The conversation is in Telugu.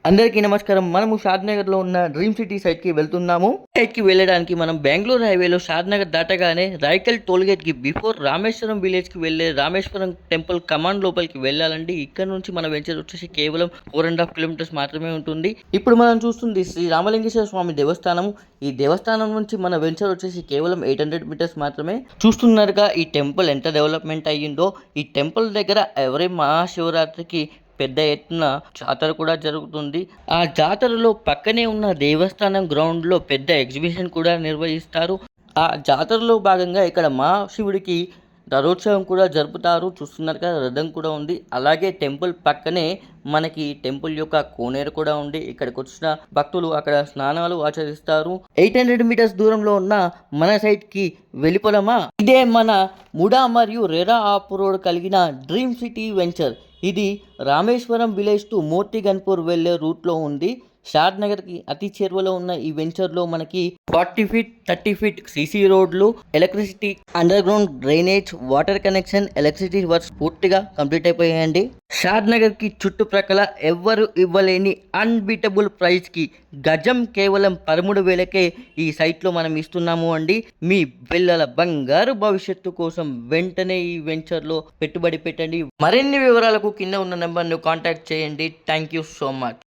అందరికీ నమస్కారం. మనము షాద్‌నగర్‌లో ఉన్న డ్రీమ్ సిటీ సైట్‌కి వెళ్తున్నాము. సైట్‌కి వెళ్ళడానికి మనం బెంగుళూరు హైవేలో షాద్‌నగర్ దాటగానే రాయకల్ టోల్ గేట్‌కి బిఫోర్ రామేశ్వరం విలేజ్‌కి వెళ్ళే రామేశ్వరం టెంపుల్ కమాండ్ లోపలికి వెళ్ళాలండి. ఇక్కడ నుంచి మన వెంచర్ వచ్చేసి కేవలం 4½ కిలోమీటర్స్ మాత్రమే ఉంటుంది. ఇప్పుడు మనం చూస్తుంది శ్రీ రామలింగేశ్వర స్వామి దేవస్థానము. ఈ దేవస్థానం నుంచి మన వెంచర్ వచ్చేసి కేవలం 800 మీటర్స్ మాత్రమే. చూస్తున్నారుగా ఈ టెంపుల్ ఎంత డెవలప్‌మెంట్ అయ్యిందో. ఈ టెంపుల్ దగ్గర ఎవరీ మహాశివరాత్రికి పెద్ద ఎత్తున జాతర కూడా జరుగుతుంది. ఆ జాతరలో పక్కనే ఉన్న దేవస్థానం గ్రౌండ్‌లో పెద్ద ఎగ్జిబిషన్ కూడా నిర్వహిస్తారు. ఆ జాతరలో భాగంగా ఇక్కడ మహాశివుడికి రథోత్సవం కూడా జరుపుతారు. చూస్తున్నారు కదా, రథం కూడా ఉంది. అలాగే టెంపుల్ పక్కనే మనకి టెంపుల్ యొక్క కోనేరు కూడా ఉంది. ఇక్కడికి వచ్చిన భక్తులు అక్కడ స్నానాలు ఆచరిస్తారు. 800 మీటర్స్ దూరంలో ఉన్న మన సైట్‌కి వెళ్ళిపోదామా? ఇదే మన ముడా మరియు రెరా ఆఫ్ రోడ్ కలిగిన డ్రీమ్ సిటీ వెంచర్. ఇది రామేశ్వరం విలేజ్ టు మోతిగన్పూర్ వెళ్ళే రూట్లో ఉంది. షాద్‌నగర్‌కి అతి చేరువలో ఉన్న ఈ వెంచర్‌లో మనకి 40 ఫీట్ 30 ఫీట్ సీసీ రోడ్లు, electricity, under ground drainage, water connection, electricity works పూర్తిగా కంప్లీట్ అయిపోయాయండి. షాద్‌నగర్‌కి చుట్టుప్రక్కల ఎవ్వరు ఇవ్వలేని అన్‌బీటబుల్ ప్రైస్‌కి గజం కేవలం 13,000కే ఈ సైట్లో మనం ఇస్తున్నాము అండి. మీ పిల్లల బంగారు భవిష్యత్తు కోసం వెంటనే ఈ వెంచర్‌లో పెట్టుబడి పెట్టండి. మరిన్ని వివరాలకు కింద ఉన్న నెంబర్‌ను కాంటాక్ట్ చేయండి. Thank you so much.